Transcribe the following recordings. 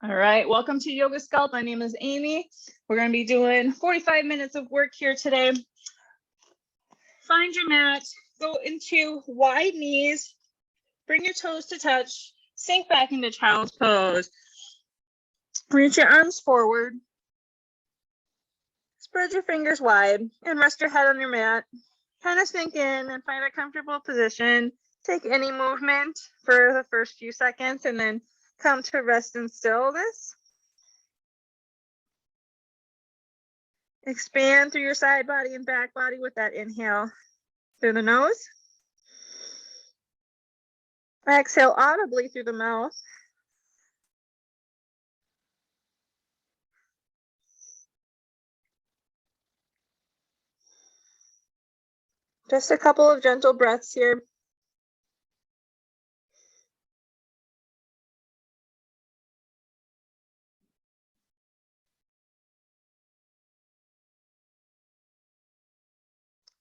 All right, welcome to Yoga Sculpt. My name is Amy. We're going to be doing 45 minutes of work here today. Find your mat, go into wide knees, bring your toes to touch, sink back into child's pose. Reach your arms forward, spread your fingers wide, and rest your head on your mat. Kind of sink in and find a comfortable position. Take any movement for the first few seconds and then come to rest and stillness. Expand through your side body and back body with that inhale through the nose. Exhale audibly through the mouth. Just a couple of gentle breaths here.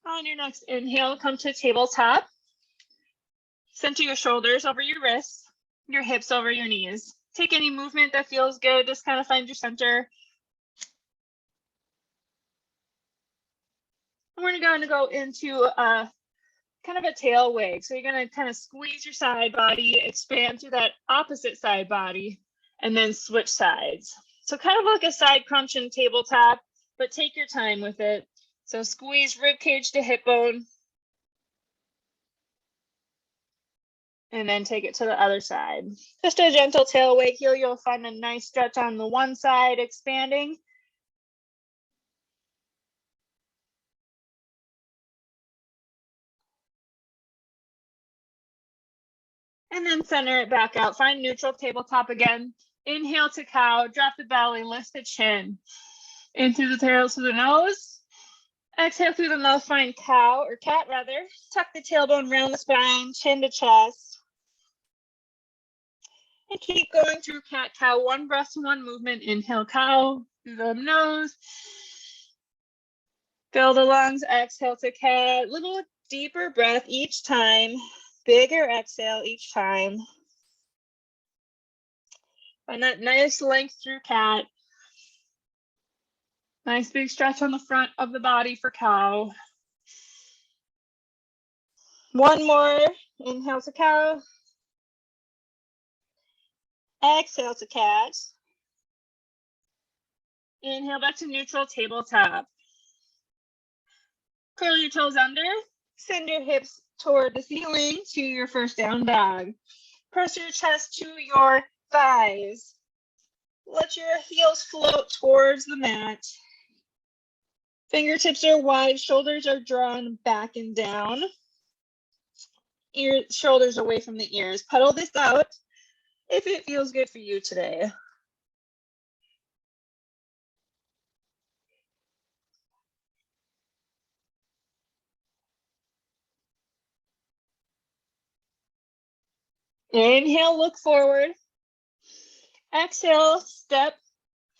On your next inhale, come to tabletop. Center your shoulders over your wrists, your hips over your knees. Take any movement that feels good. Just kind of find your center. We're going to go into kind of a tail wag. So you're going to kind of squeeze your side body, expand through that opposite side body, and then switch sides. So kind of like a side crunch in tabletop, but take your time with it. So squeeze rib cage to hip bone. And then take it to the other side. Just a gentle tail wag here. You'll find a nice stretch on the one side, expanding. And then center it back out. Find neutral tabletop again. Inhale to cow, drop the belly, lift the chin. In through the tail to the nose. Exhale through the mouth, find cow or cat rather. Tuck the tailbone around the spine, chin to chest. And keep going through cat cow. One breath, one movement. Inhale cow through the nose. Fill the lungs. Exhale to cat. Little deeper breath each time. Bigger exhale each time. Find that nice length through cat. Nice big stretch on the front of the body for cow. One more. Inhale to cow. Exhale to cat. Inhale back to neutral tabletop. Curl your toes under. Send your hips toward the ceiling to your first down dog. Press your chest to your thighs. Let your heels float towards the mat. Fingertips are wide, shoulders are drawn back and down. Shoulders away from the ears. Pedal this out if it feels good for you today. Inhale, look forward. Exhale, step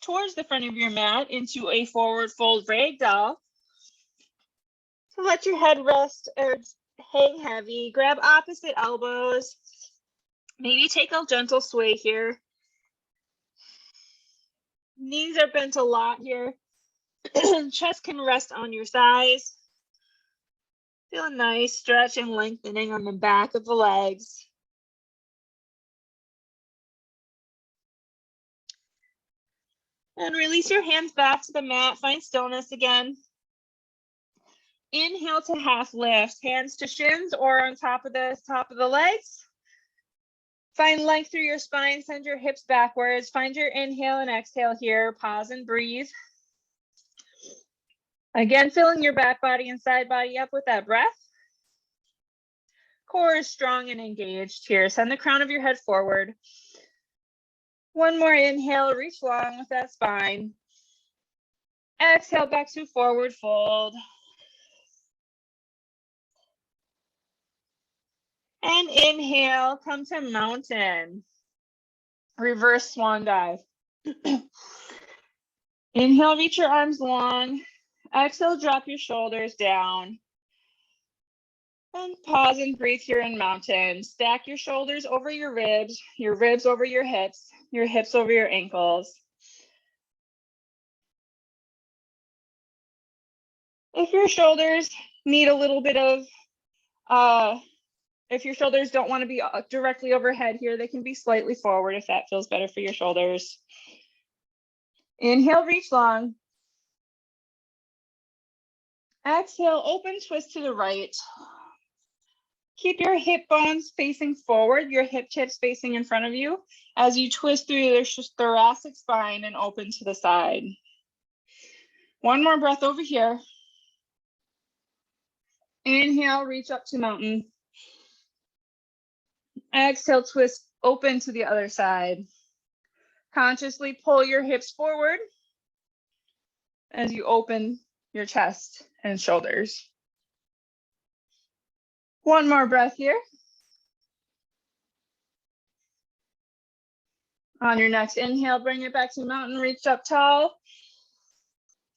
towards the front of your mat into a forward fold ragdoll. So let your head rest or hang heavy. Grab opposite elbows. Maybe take a gentle sway here. Knees are bent a lot here. Chest can rest on your thighs. Feel a nice stretch and lengthening on the back of the legs. And release your hands back to the mat. Find stillness again. Inhale to half lift. Hands to shins or on top of the legs. Find length through your spine. Send your hips backwards. Find your inhale and exhale here. Pause and breathe. Again, filling your back body and side body up with that breath. Core is strong and engaged here. Send the crown of your head forward. One more inhale, reach long with that spine. Exhale back to forward fold. And inhale, come to mountain. Reverse swan dive. Inhale, reach your arms long. Exhale, drop your shoulders down. And pause and breathe here in mountain. Stack your shoulders over your ribs over your hips. your hips over your ankles. If your shoulders need a little bit of, if your shoulders don't want to be directly overhead here, they can be slightly forward if that feels better for your shoulders. Inhale, reach long. Exhale, open twist to the right. Keep your hip bones facing forward, your hip tips facing in front of you as you twist through your thoracic spine and open to the side. One more breath over here. Inhale, reach up to mountain. Exhale, twist open to the other side. Consciously pull your hips forward as you open your chest and shoulders. One more breath here. On your next inhale, bring it back to mountain, reach up tall.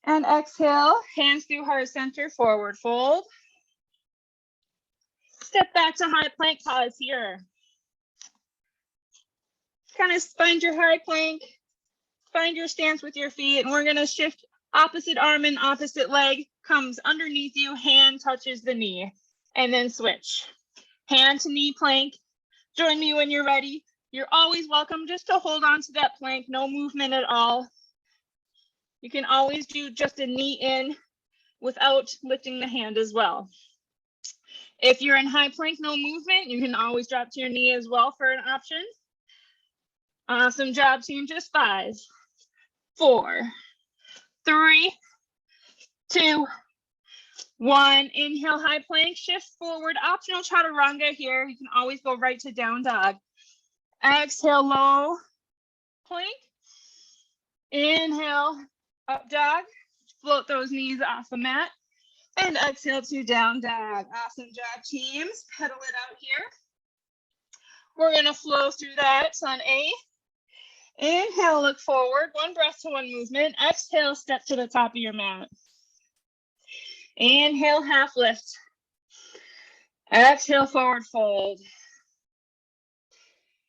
And exhale, hands through heart center, forward fold. Step back to high plank, pause here. Kind of find your high plank, find your stance with your feet, and we're gonna shift opposite arm and opposite leg, comes underneath you, hand touches the knee, and then switch. Hand to knee plank. Join me when you're ready. You're always welcome just to hold on to that plank, no movement at all. You can always do just a knee in without lifting the hand as well. If you're in high plank, no movement, you can always drop to your knee as well for an option. Awesome job, team. Just 5, 4, 3, 2, 1. Inhale, high plank, shift forward, optional chaturanga here. You can always go right to down dog. Exhale, low plank. Inhale, up dog. Float those knees off the mat. And exhale to down dog. Awesome job, teams. Pedal it out here. We're going to flow through that on A. Inhale, look forward. One breath to one movement. Exhale, step to the top of your mat. Inhale, half lift. Exhale, forward fold.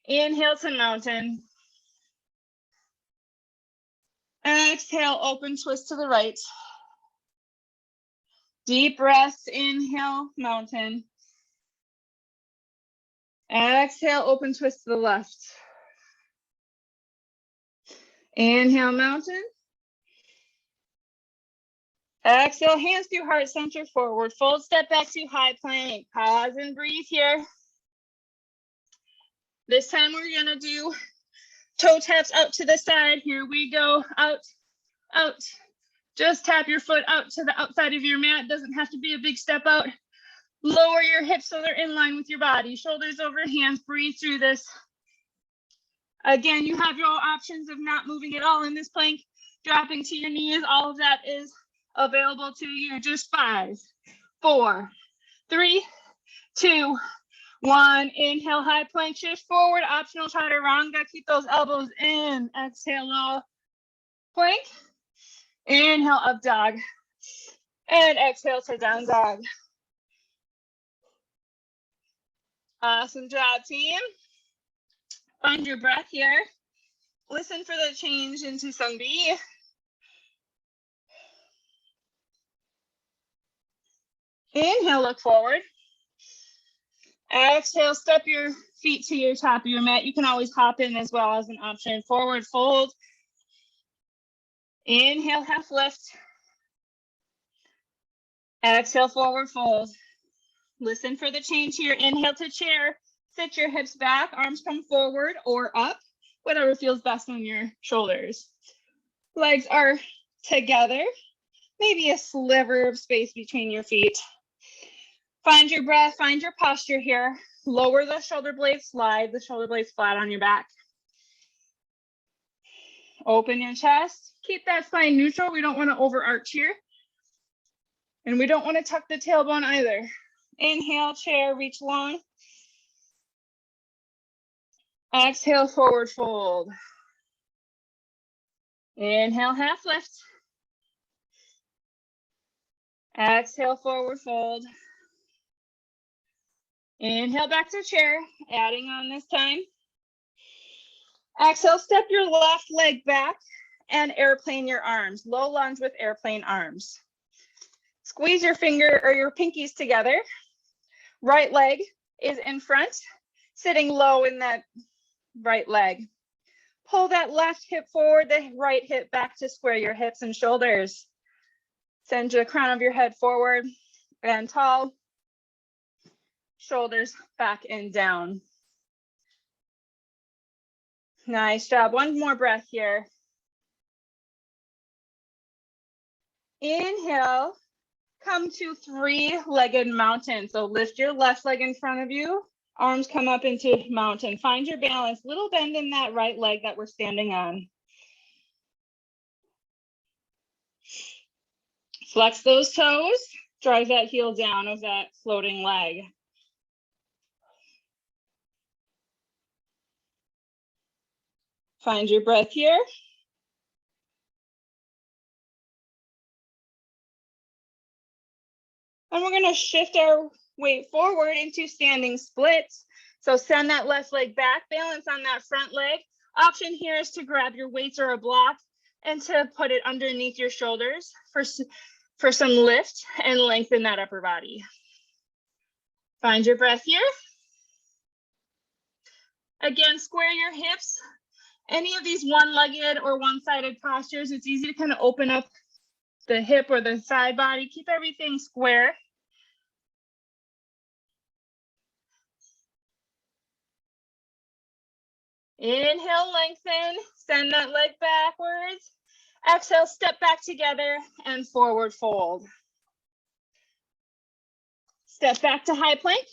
Inhale to mountain. Exhale, open twist to the right. Deep breaths, inhale, mountain. Exhale, open twist to the left. Inhale, mountain. Exhale, hands through heart center, forward fold, step back to high plank. Pause and breathe here. This time we're gonna do toe taps out to the side. Here we go, out, out. Just tap your foot out to the outside of your mat. Doesn't have to be a big step out. Lower your hips so they're in line with your body. Shoulders over hands, breathe through this. Again, you have your options of not moving at all in this plank, dropping to your knees. All of that is available to you. Just 5, 4, 3, 2, 1. Inhale, high plank, shift forward, optional chaturanga. Keep those elbows in. Exhale, low plank. Inhale, up dog. And exhale to down dog. Awesome job, team. Find your breath here. Listen for the change into some B. Inhale, look forward. Exhale, step your feet to your top of your mat. You can always hop in as well as an option. Forward fold. Inhale, half lift. Exhale, forward fold. Listen for the change here. Inhale to chair. Sit your hips back, arms come forward or up, whatever feels best on your shoulders. Legs are together, maybe a sliver of space between your feet. Find your breath, find your posture here. Lower the shoulder blades, slide the shoulder blades flat on your back. Open your chest, keep that spine neutral. We don't want to overarch here. And we don't want to tuck the tailbone either. Inhale, chair, reach long. Exhale, forward fold. Inhale, half lift. Exhale, forward fold. Inhale, back to chair, adding on this time. Exhale, step your left leg back and airplane your arms. Low lunge with airplane arms. Squeeze your finger or your pinkies together. Right leg is in front, sitting low in that right leg. Pull that left hip forward, the right hip back to square your hips and shoulders. Send the crown of your head forward and tall. Shoulders back and down. Nice job. One more breath here. Inhale, come to three-legged mountain. So lift your left leg in front of you. Arms come up into mountain. Find your balance. Little bend in that right leg that we're standing on. Flex those toes. Drive that heel down of that floating leg. Find your breath here. And we're going to shift our weight forward into standing splits. So send that left leg back, balance on that front leg. Option here is to grab your weights or a block and to put it underneath your shoulders for some lift and lengthen that upper body. Find your breath here. Again, square your hips. Any of these one-legged or one-sided postures, it's easy to kind of open up the hip or the side body. Keep everything square. Inhale, lengthen, send that leg backwards. Exhale, step back together and forward fold. Step back to high plank.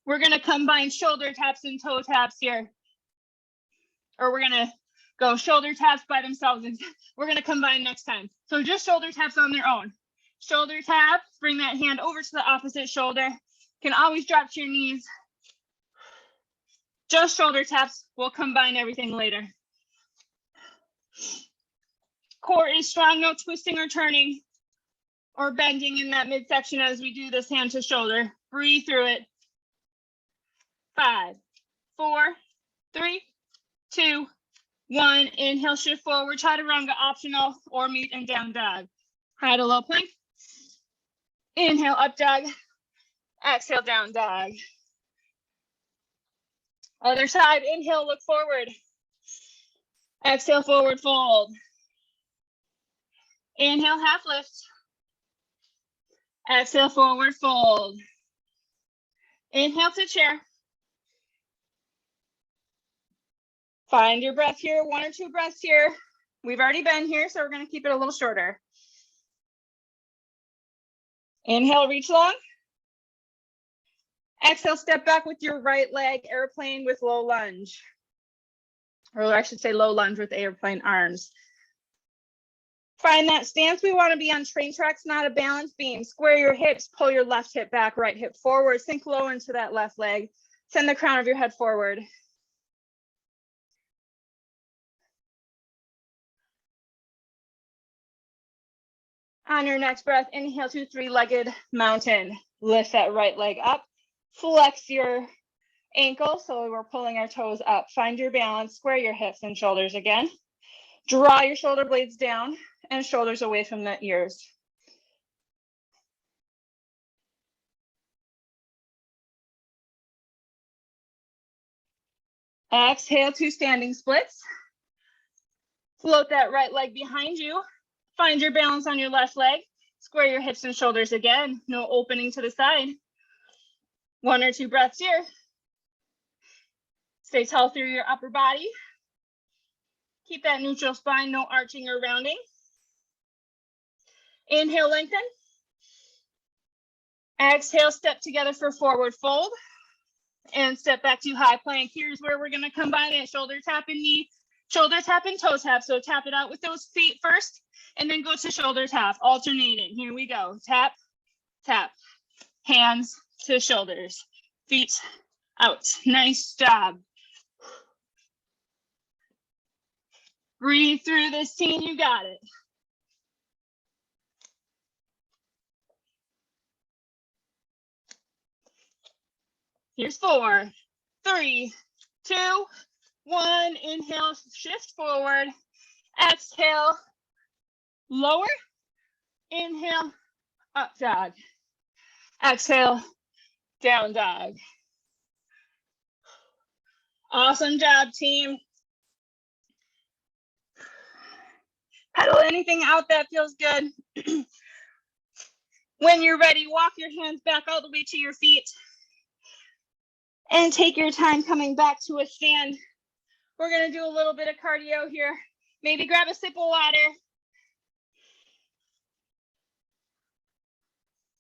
We're going to combine shoulder taps and toe taps here. Or we're going to go shoulder taps by themselves. And we're going to combine next time. So just shoulder taps on their own. Shoulder tap, bring that hand over to the opposite shoulder. Can always drop to your knees. Just shoulder taps. We'll combine everything later. Core is strong, no twisting or turning or bending in that midsection as we do this hand to shoulder. Breathe through it. 5, 4, 3, 2, 1. Inhale, shift forward, chaturanga optional or meet and down dog. High to low plank. Inhale, up dog. Exhale, down dog. Other side, inhale, look forward. Exhale, forward fold. Inhale, half lift. Exhale, forward fold. Inhale to chair. Find your breath here, 1 or 2 breaths here. We've already been here, so we're going to keep it a little shorter. Inhale, reach long. Exhale, step back with your right leg, airplane with low lunge. Or I should say low lunge with airplane arms. Find that stance. We want to be on train tracks, not a balance beam. Square your hips, pull your left hip back, right hip forward, sink low into that left leg. Send the crown of your head forward. On your next breath, inhale to three-legged mountain. Lift that right leg up. Flex your ankle, so we're pulling our toes up. Find your balance, square your hips and shoulders again. Draw your shoulder blades down and shoulders away from the ears. Exhale to standing splits. Float that right leg behind you. Find your balance on your left leg. Square your hips and shoulders again. No opening to the side. 1 or 2 breaths here. Stay tall through your upper body. Keep that neutral spine, no arching or rounding. Inhale, lengthen. Exhale, step together for forward fold. And step back to high plank. Here's where we're going to combine it. Shoulder tap and knee. Shoulder tap and toe tap. So tap it out with those feet first. And then go to shoulder tap, alternating. Here we go. Tap, tap. Hands to shoulders. Feet out. Nice job. Breathe through this, team. You got it. Here's 4, 3, 2, 1. Inhale, shift forward. Exhale, lower. Inhale, up dog. Exhale, down dog. Awesome job, team. Pedal anything out that feels good. When you're ready, walk your hands back all the way to your feet and take your time coming back to a stand. We're gonna do a little bit of cardio here. Maybe grab a sip of water.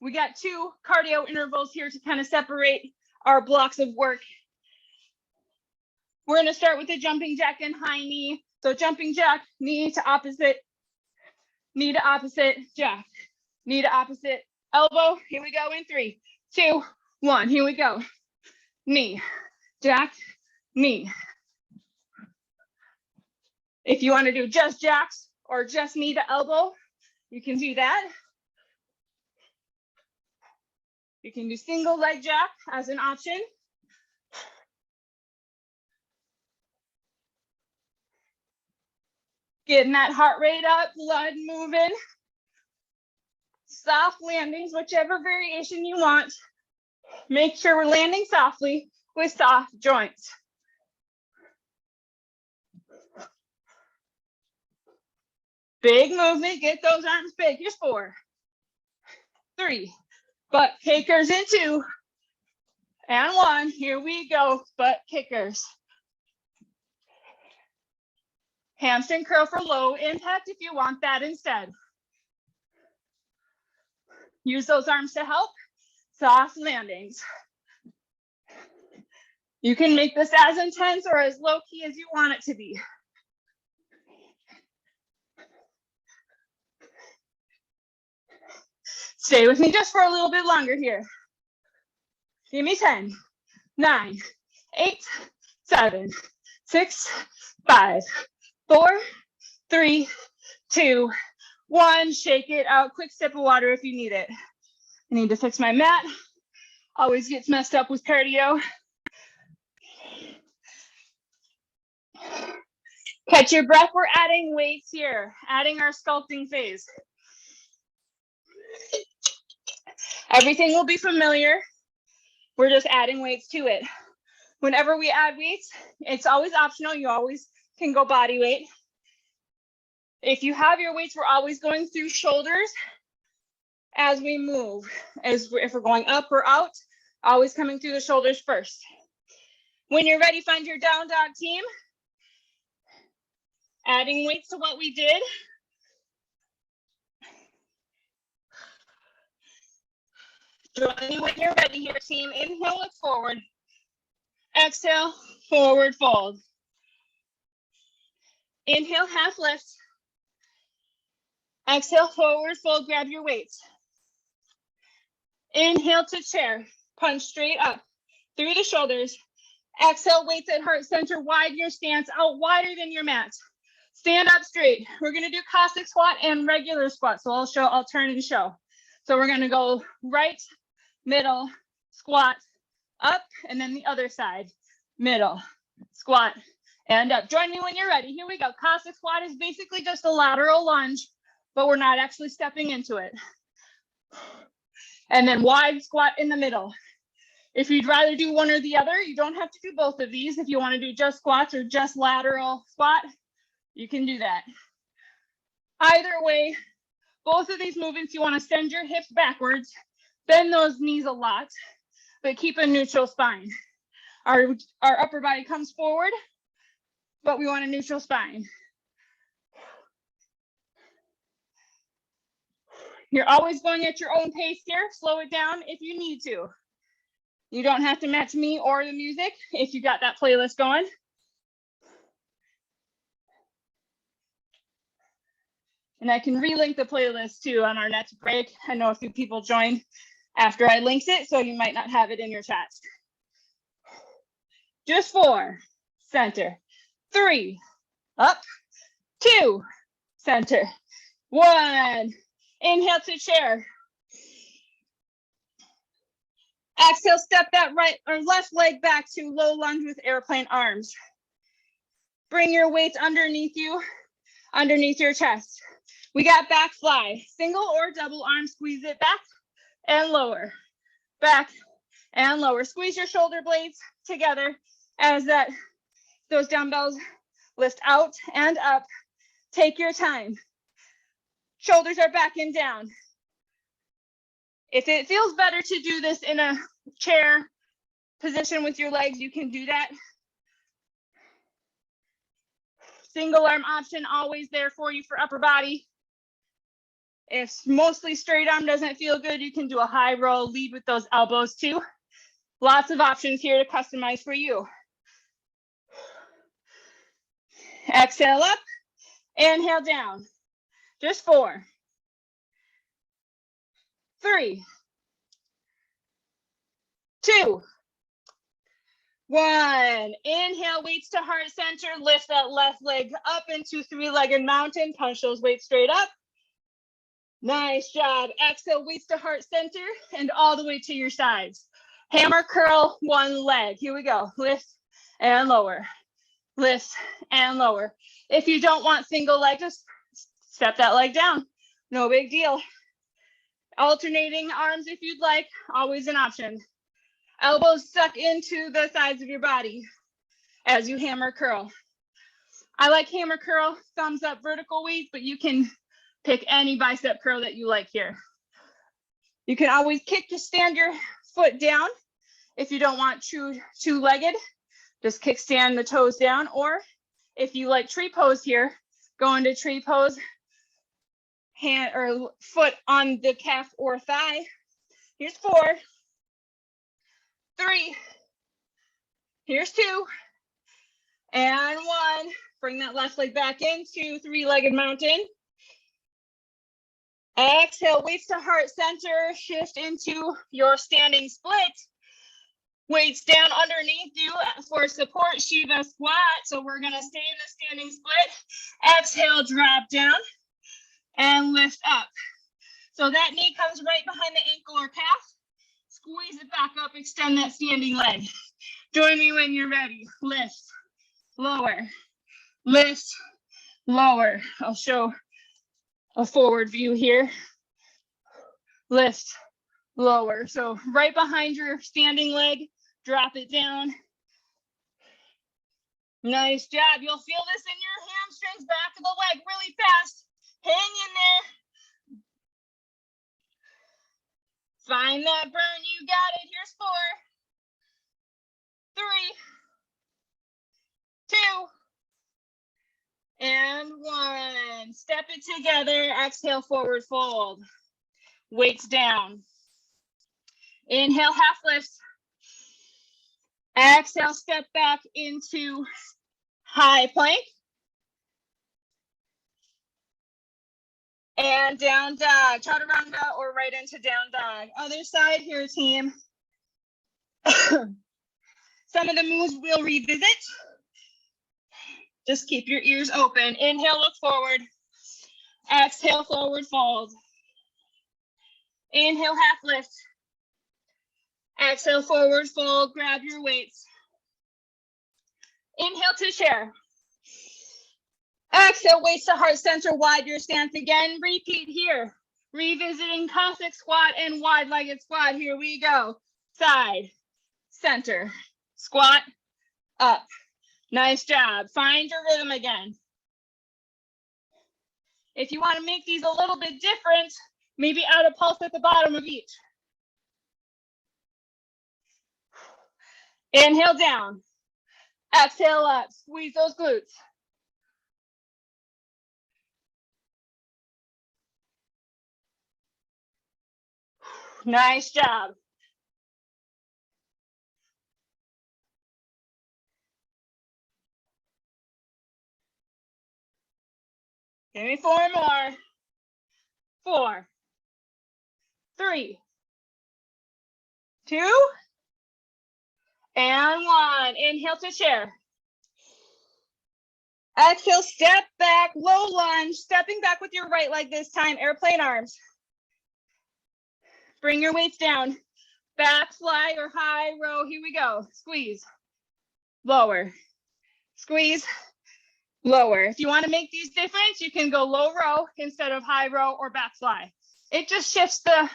We got 2 cardio intervals here to kind of separate our blocks of work. We're gonna start with the jumping jack and high knee. So jumping jack, knee to opposite jack, knee to opposite elbow. Here we go in 3, 2, 1. Here we go. Knee, jack, knee. If you want to do just jacks or just knee to elbow, you can do that. You can do single leg jack as an option. Getting that heart rate up, blood moving. Soft landings, whichever variation you want. Make sure we're landing softly with soft joints. Big movement, get those arms big. Here's 4, 3, butt kickers in 2, and 1. Here we go, butt kickers. Hamstring curl for low impact if you want that instead. Use those arms to help. Soft landings. You can make this as intense or as low key as you want it to be. Stay with me just for a little bit longer here. Give me 10, 9, 8, 7, 6, 5, 4, 3, 2, 1. Shake it out. Quick sip of water if you need it. I need to fix my mat. Always gets messed up with cardio. Catch your breath. We're adding weights here, adding our sculpting phase. Everything will be familiar. We're just adding weights to it. Whenever we add weights, it's always optional. You always can go body weight. If you have your weights, we're always going through shoulders as we move. If we're going up or out, always coming through the shoulders first. When you're ready, find your down dog, team. Adding weights to what we did. Join me when you're ready here, team. Inhale, look forward. Exhale, forward fold. Inhale, half lift. Exhale, forward fold, grab your weights. Inhale to chair, punch straight up through the shoulders. Exhale, weights at heart center, widen your stance, out wider than your mat. Stand up straight. We're gonna do Cossack squat and regular squat. So I'll turn and show. So we're gonna go right, middle, squat, up, and then the other side, middle, squat, and up. Join me when you're ready. Here we go. Cossack squat is basically just a lateral lunge, but we're not actually stepping into it. And then wide squat in the middle. If you'd rather do one or the other, you don't have to do both of these. If you want to do just squats or just lateral squat, you can do that. Either way, both of these movements, you want to send your hips backwards, bend those knees a lot, but keep a neutral spine. Our upper body comes forward, but we want a neutral spine. You're always going at your own pace here. Slow it down if you need to. You don't have to match me or the music if you got that playlist going. And I can relink the playlist too on our next break. I know a few people joined after I linked it, so you might not have it in your chats. Just 4, center, 3, up, 2, center, 1. Inhale to chair. Exhale, step that right or left leg back to low lunge with airplane arms. Bring your weights underneath you, underneath your chest. We got back fly, single or double arm, squeeze it back and lower, back and lower. Squeeze your shoulder blades together as those dumbbells lift out and up. Take your time. Shoulders are back and down. If it feels better to do this in a chair position with your legs, you can do that. Single arm option always there for you for upper body. If mostly straight arm doesn't feel good, you can do a high row, lead with those elbows too. Lots of options here to customize for you. Exhale up, inhale down. Just 4, 3, 2, 1. Inhale, weights to heart center. Lift that left leg up into three-legged mountain. Punch those weights straight up. Nice job. Exhale, weights to heart center and all the way to your sides. Hammer curl one leg. Here we go. Lift and lower. Lift and lower. If you don't want single leg, just step that leg down. No big deal. Alternating arms if you'd like, always an option. Elbows stuck into the sides of your body as you hammer curl. I like hammer curl, thumbs up vertical weights, but you can pick any bicep curl that you like here. You can always stand your foot down if you don't want two-legged. Just kickstand the toes down, or if you like tree pose here, go into tree pose, hand or foot on the calf or thigh. Here's 4, 3, here's 2, and 1. Bring that left leg back into three-legged mountain. Exhale, weights to heart center, shift into your standing split. Weights down underneath you for support, Shiva squat. So we're gonna stay in the standing split. Exhale, drop down and lift up. So that knee comes right behind the ankle or calf. Squeeze it back up, extend that standing leg. Join me when you're ready. Lift, lower, lift, lower. I'll show a forward view here. Lift, lower. So right behind your standing leg, drop it down. Nice job. You'll feel this in your hamstrings, back of the leg really fast. Hang in there. Find that burn. You got it. Here's 4, 3, 2, and 1. Step it together. Exhale, forward fold. Weights down. Inhale, half lift. Exhale, step back into high plank. And down dog, chaturanga, or right into down dog. Other side here, team. Some of the moves we'll revisit. Just keep your ears open. Inhale, look forward. Exhale, forward fold. Inhale, half lift. Exhale, forward fold. Grab your weights. Inhale to chair. Exhale, weights to heart center, wide your stance again. Repeat here. Revisiting Cossack squat and wide-legged squat. Here we go. Side, center, squat, up. Nice job. Find your rhythm again. If you want to make these a little bit different, maybe add a pulse at the bottom of each. Inhale down. Exhale up. Squeeze those glutes. Nice job. Give me 4 more. 4, 3, 2, and 1. Inhale to chair. Exhale, step back, low lunge, stepping back with your right leg this time, airplane arms. Bring your weights down. Back fly or high row. Here we go. Squeeze. Lower. Squeeze. lower. If you want to make these different, you can go low row instead of high row or back fly. It just shifts the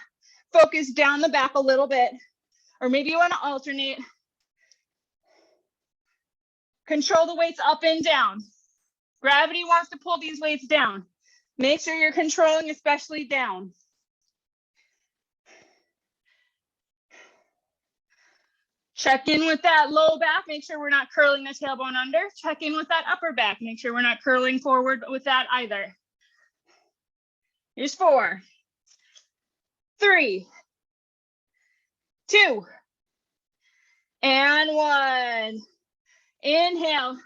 focus down the back a little bit, or maybe you want to alternate. Control the weights up and down. Gravity wants to pull these weights down. Make sure you're controlling, especially down. Check in with that low back. Make sure we're not curling the tailbone under. Check in with that upper back. Make sure we're not curling forward with that either. Here's 4, 3, 2, and 1. Inhale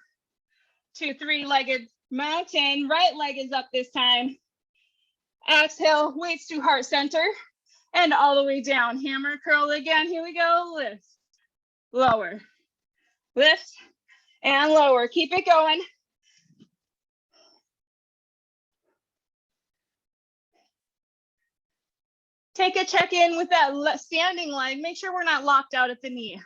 to 3-legged mountain. Right leg is up this time. Exhale, weights to heart center and all the way down. Hammer curl again. Here we go. Lift, lower, lift, and lower. Keep it going. Take a check in with that standing leg. Make sure we're not locked out at the knee.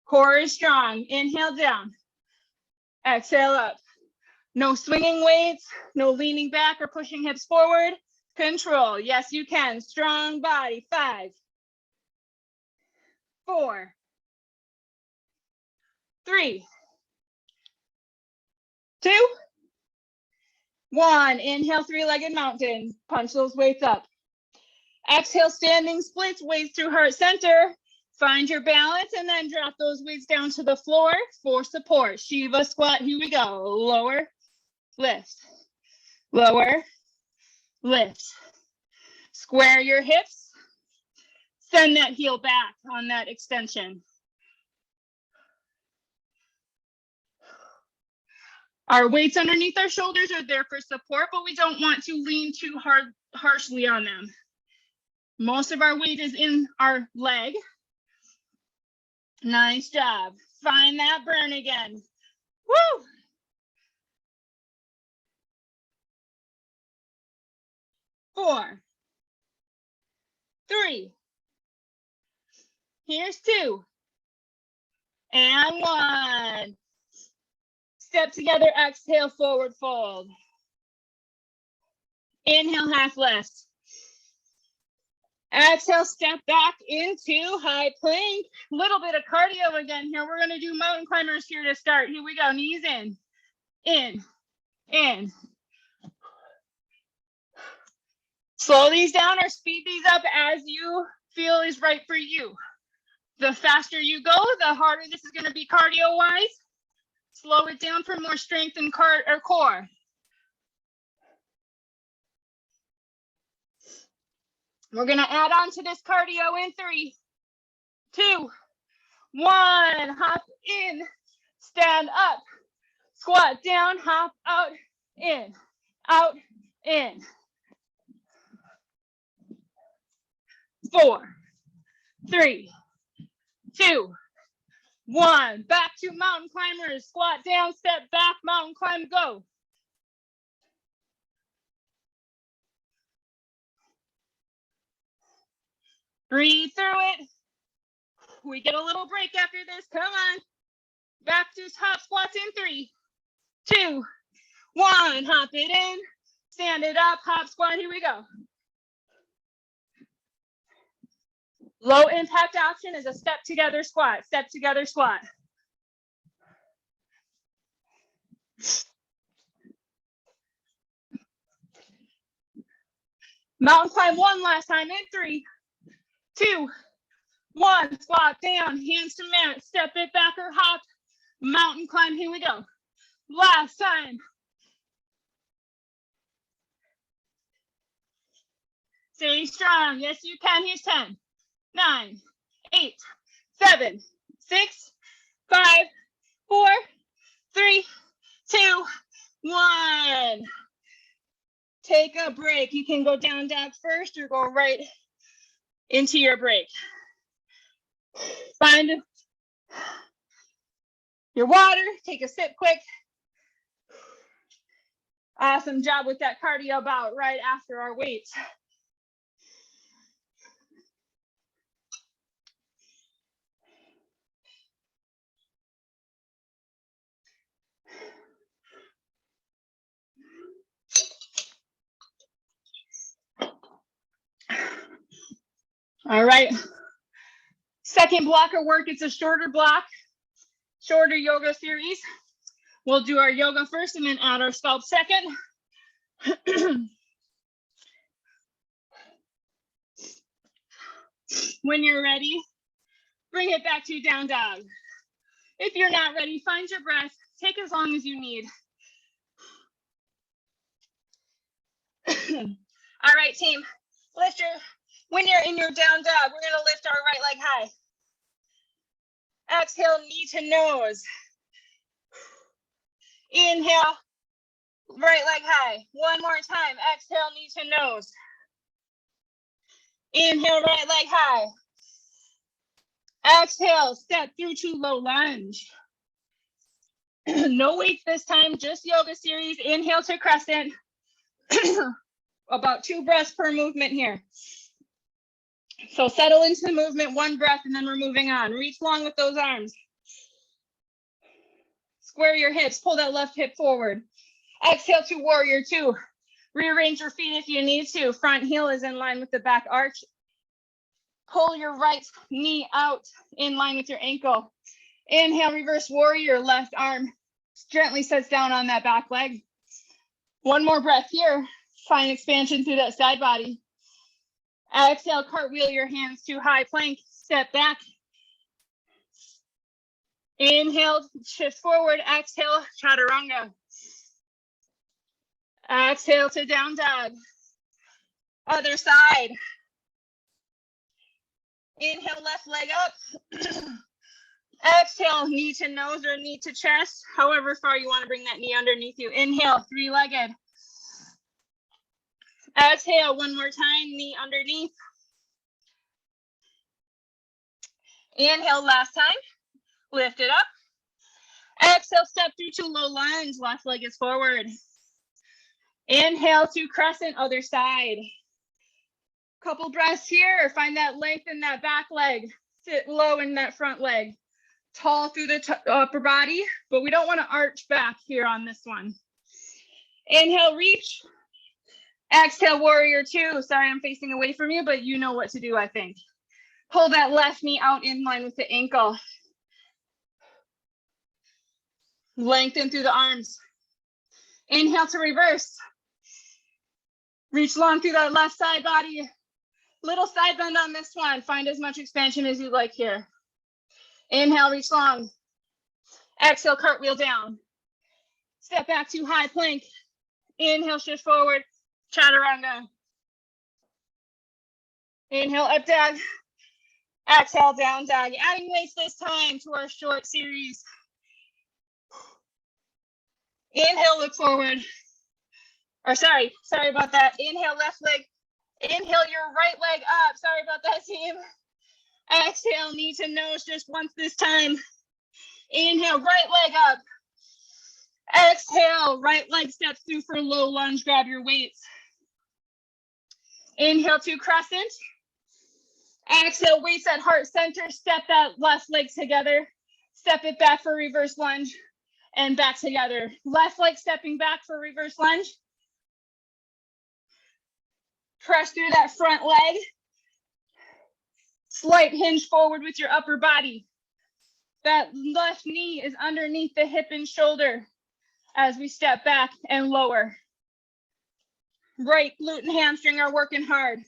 Core is strong. Inhale down. Exhale up. No swinging weights, no leaning back or pushing hips forward. Control. Yes, you can. Strong body. 5, 4, 3, 2, 1. Inhale, 3-legged mountain. Punch those weights up. Exhale, standing splits, weights through heart center. Find your balance and then drop those weights down to the floor for support. Shiva squat. Here we go. Lower, lift, lower, lift. Square your hips. Send that heel back on that extension. Our weights underneath our shoulders are there for support, but we don't want to lean too harshly on them. Most of our weight is in our leg. Nice job. Find that burn again. Woo! Four, 3. Here's 2. And 1. Step together, exhale, forward fold. Inhale, half lift. Exhale, step back into high plank. Little bit of cardio again here. We're going to do mountain climbers here to start. Here we go. Knees in, in. Slow these down or speed these up as you feel is right for you. The faster you go, the harder this is going to be cardio-wise. Slow it down for more strength in core. We're going to add on to this cardio in 3, 2, 1. Hop in, stand up, squat down, hop out, in, out, in. 4, 3, 2, 1. Back to mountain climbers. Squat down, step back, mountain climb, go. Breathe through it. We get a little break after this. Come on. Back to top squats in 3, 2, 1. Hop it in. Stand it up. Hop squat. Here we go. Low impact option is a step together squat. Step together squat. Mountain climb 1 last time in 3, 2, 1. Squat down, hands to mat, step it back or hop. Mountain climb, here we go. Last time. Stay strong. Yes, you can. Here's 10, 9, 8, 7, 6, 5, 4, 3, 2, 1. Take a break. You can go down dog first or go right into your break. Find your water. Take a sip quick. Awesome job with that cardio bout right after our weights. All right. Second block of work, it's a shorter block, shorter yoga series. We'll do our yoga first and then add our sculpt second. When you're ready, bring it back to down dog. If you're not ready, find your breath. Take as long as you need. All right, team. When you're in your down dog, we're gonna lift our right leg high. Exhale, knee to nose. Inhale, right leg high. One more time. Exhale, knee to nose. Inhale, right leg high. Exhale, step through to low lunge. No weights this time, just yoga series. Inhale to crescent. About 2 breaths per movement here. So settle into the movement, 1 breath, and then we're moving on. Reach long with those arms. Square your hips, pull that left hip forward. Exhale to warrior 2. Rearrange your feet if you need to. Front heel is in line with the back arch. Pull your right knee out in line with your ankle. Inhale, reverse warrior, left arm gently sets down on that back leg. 1 more breath here. Find expansion through that side body. Exhale, cartwheel your hands to high plank. Step back. Inhale, shift forward. Exhale, chaturanga. Exhale to down dog. Other side. Inhale, left leg up. Exhale, knee to nose or knee to chest. However far you want to bring that knee underneath you. Inhale, 3-legged. Exhale, 1 more time, knee underneath. Inhale, last time. Lift it up. Exhale, step through to low lunge. Left leg is forward. Inhale to crescent, other side. Couple breaths here. Find that length in that back leg. Sit low in that front leg. Tall through the upper body, but we don't want to arch back here on this one. Inhale, reach. Exhale, warrior 2. Sorry, I'm facing away from you, but you know what to do, I think. Pull that left knee out in line with the ankle. Lengthen through the arms. Inhale to reverse. Reach long through that left side body. Little side bend on this one. Find as much expansion as you like here. Inhale, reach long. Exhale, cartwheel down. Step back to high plank. Inhale, shift forward. Chaturanga. Inhale, up dog. Exhale, down dog. Adding weights this time to our short series. Inhale, look forward. Or sorry about that. Inhale, left leg. Inhale, your right leg up. Sorry about that, team. Exhale, knee to nose just once this time. Inhale, right leg up. Exhale, right leg steps through for low lunge. Grab your weights. Inhale to crescent. Exhale, weights at heart center. Step that left leg together. Step it back for reverse lunge and back together. Left leg stepping back for reverse lunge. Press through that front leg. Slight hinge forward with your upper body. That left knee is underneath the hip and shoulder as we step back and lower. Right glute and hamstring are working hard.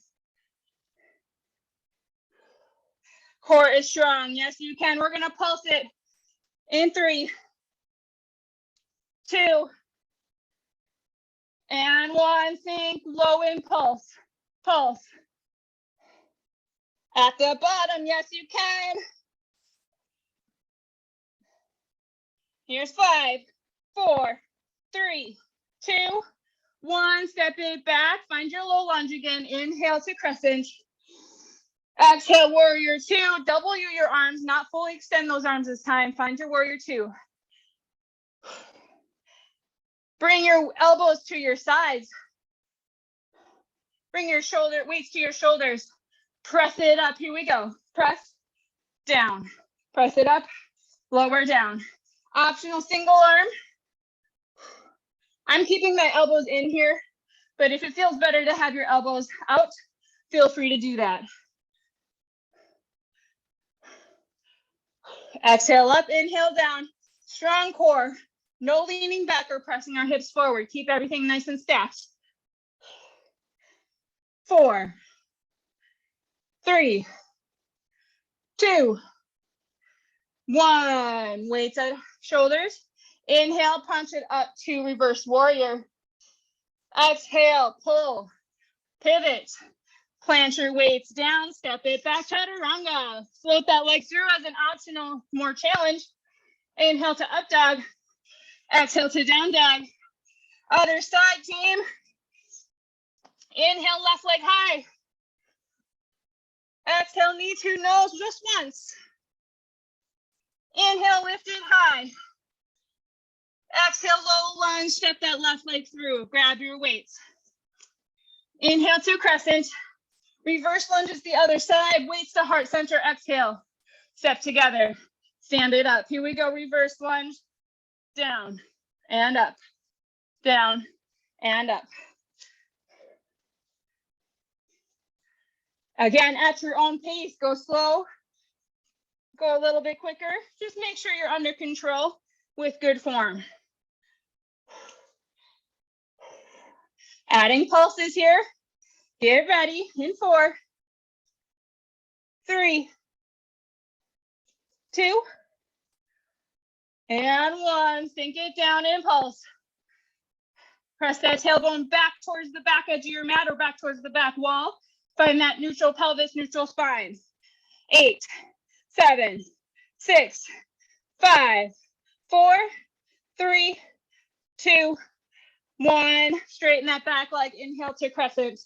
Core is strong. Yes, you can. We're going to pulse it in 3, 2, and 1. Think low impulse. Pulse. At the bottom, yes, you can. Here's 5, 4, 3, 2, 1. Step it back. Find your low lunge again. Inhale to crescent. Exhale, warrior 2. Double your arms, not fully extend those arms this time. Find your warrior 2. Bring your elbows to your sides. Bring your weights to your shoulders. Press it up. Here we go. Press down. Press it up. Lower down. Optional single arm. I'm keeping my elbows in here, but if it feels better to have your elbows out, feel free to do that. Exhale up, inhale down. Strong core. No leaning back or pressing our hips forward. Keep everything nice and stacked. 4, 3, 2, 1. Weights at shoulders. Inhale, punch it up to reverse warrior. Exhale, pull, pivot. Plant your weights down, step it back, chaturanga. Float that leg through as an optional, more challenge. Inhale to up dog. Exhale to down dog. Other side, team. Inhale, left leg high. Exhale, knee to nose just once. Inhale, lift it high. Exhale, low lunge, step that left leg through. Grab your weights. Inhale to crescent. Reverse lunges the other side. Weights to heart center. Exhale. Step together. Stand it up. Here we go. Reverse lunge. Down and up. Down and up. Again, at your own pace. Go slow. Go a little bit quicker. Just make sure you're under control with good form. Adding pulses here. Get ready in 4, 3, 2, and 1. Sink it down and pulse. Press that tailbone back towards the back edge of your mat or back towards the back wall. Find that neutral pelvis, neutral spine. 8, 7, 6, 5, 4, 3, 2, 1. Straighten that back leg. Inhale to crescent.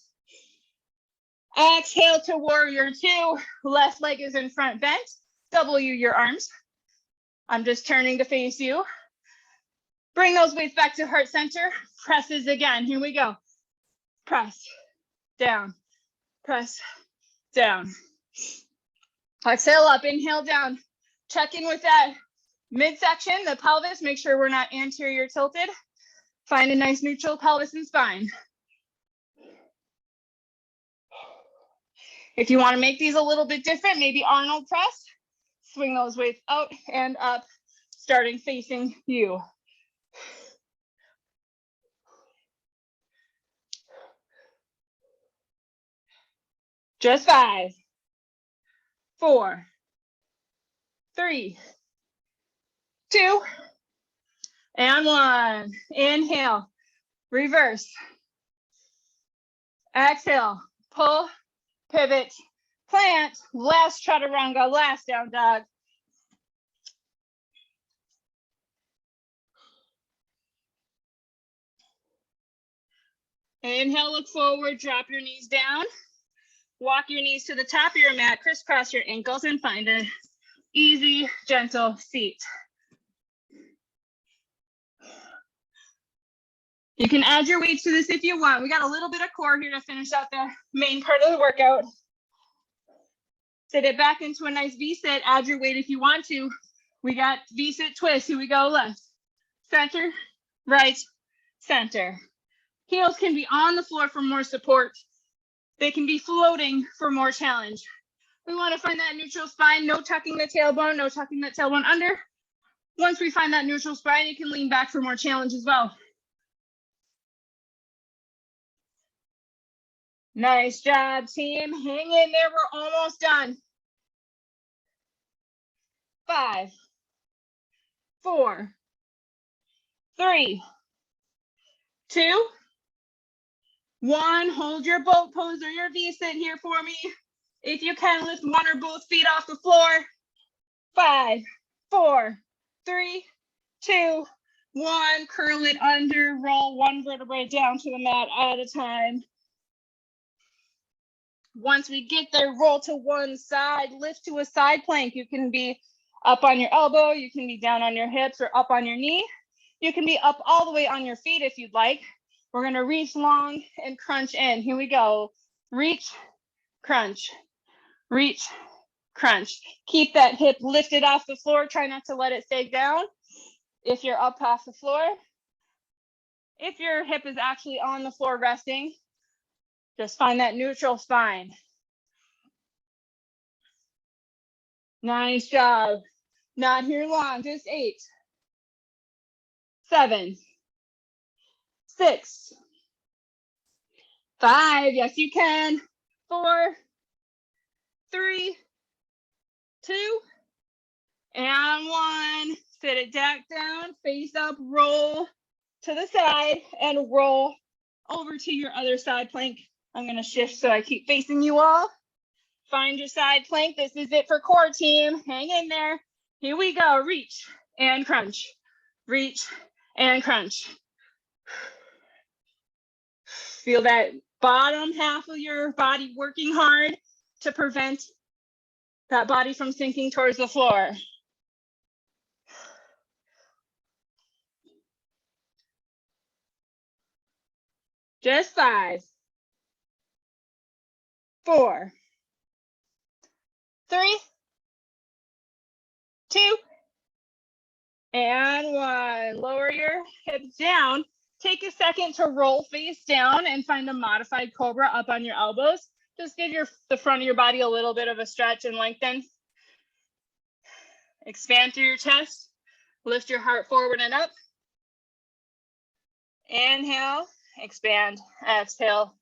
Exhale to warrior 2. Left leg is in front bent. W your arms. I'm just turning to face you. Bring those weights back to heart center. Presses again. Here we go. Press, down, press, down. Exhale up, inhale down. Check in with that midsection, the pelvis. Make sure we're not anterior tilted. Find a nice neutral pelvis and spine. If you want to make these a little bit different, maybe Arnold press. Swing those weights out and up, starting facing you. Just 5, 4, 3, 2, and 1. Inhale, reverse. Exhale, pull, pivot, plant. Last chaturanga, last down dog. Inhale, look forward, drop your knees down. Walk your knees to the top of your mat, crisscross your ankles, and find an easy, gentle seat. You can add your weights to this if you want. We got a little bit of core here to finish out the main part of the workout. Sit it back into a nice V-sit. Add your weight if you want to. We got V-sit twist. Here we go. Left, center, right, center. Heels can be on the floor for more support. They can be floating for more challenge. We want to find that neutral spine. No tucking the tailbone. No tucking that tailbone under. Once we find that neutral spine, you can lean back for more challenge as well. Nice job, team. Hang in there. We're almost done. 5, 4, 3, 2, 1. Hold your boat pose or your V-sit here for me. If you can, lift one or both feet off the floor. 5, 4, 3, 2, 1. Curl it under. Roll one vertebrae down to the mat at a time. Once we get there, roll to one side, lift to a side plank. You can be up on your elbow, you can be down on your hips or up on your knee. You can be up all the way on your feet if you'd like. We're gonna reach long and crunch in. Here we go. Reach, crunch, reach, crunch. Keep that hip lifted off the floor. Try not to let it stay down if you're up off the floor. If your hip is actually on the floor resting, just find that neutral spine. Nice job. Not here long, just 8, 7, 6, 5, yes you can, 4, 3, 2, and 1. Sit it back down, face up, roll to the side, and roll over to your other side plank. I'm gonna shift so I keep facing you all. Find your side plank. This is it for core team. Hang in there. Here we go. Reach and crunch. Reach and crunch. Feel that bottom half of your body working hard to prevent that body from sinking towards the floor. Just 5, 4, 3, 2, and 1. Lower your hips down. Take a second to roll face down and find a modified cobra up on your elbows. Just give the front of your body a little bit of a stretch and lengthen. Expand through your chest. Lift your heart forward and up. Inhale, expand, exhale.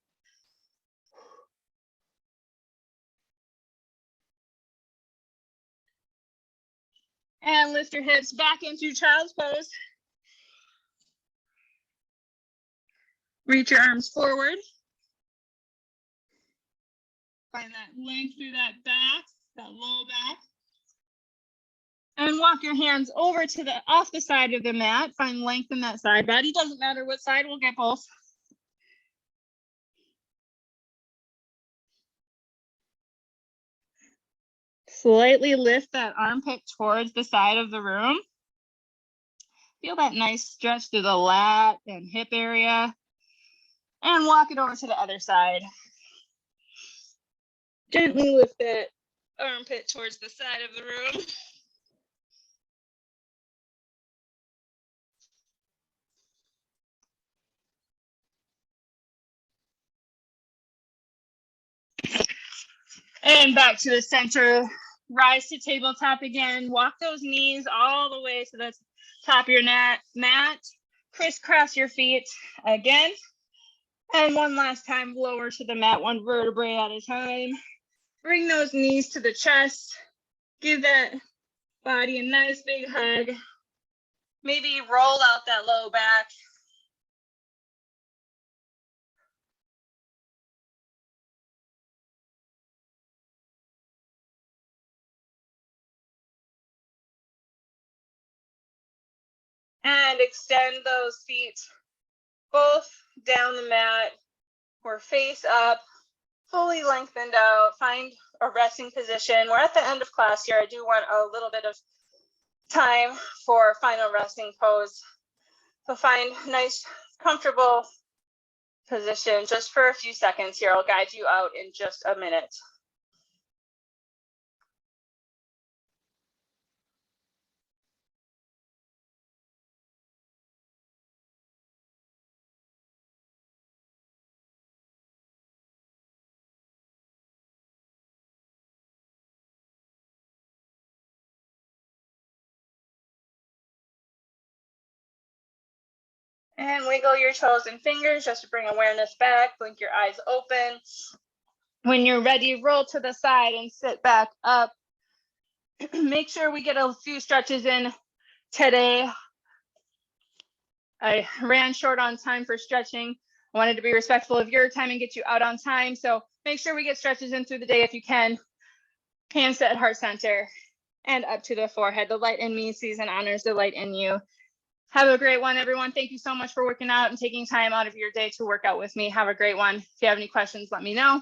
And lift your hips back into child's pose. Reach your arms forward. Find that length through that back, that low back. And walk your hands over to the off the side of the mat. Find length in that side body. Doesn't matter what side, we'll get both. Slightly lift that armpit towards the side of the room. Feel that nice stretch through the lat and hip area. And walk it over to the other side. Gently lift that armpit towards the side of the room. And back to the center. Rise to tabletop again. Walk those knees all the way to the top of your mat. Crisscross your feet again. And one last time, lower to the mat, one vertebrae at a time. Bring those knees to the chest. Give that body a nice big hug. Maybe roll out that low back. And extend those feet both down the mat or face up, fully lengthened out. Find a resting position. We're at the end of class here. I do want a little bit of time for final resting pose. So find a nice, comfortable position just for a few seconds here. I'll guide you out in just a minute. And wiggle your toes and fingers just to bring awareness back. Blink your eyes open. When you're ready, roll to the side and sit back up. Make sure we get a few stretches in today. I ran short on time for stretching. I wanted to be respectful of your time and get you out on time. So make sure we get stretches in through the day if you can. Hands at heart center and up to the forehead. The light in me sees and honors the light in you. Have a great one, everyone. Thank you so much for working out and taking time out of your day to work out with me. Have a great one. If you have any questions, let me know.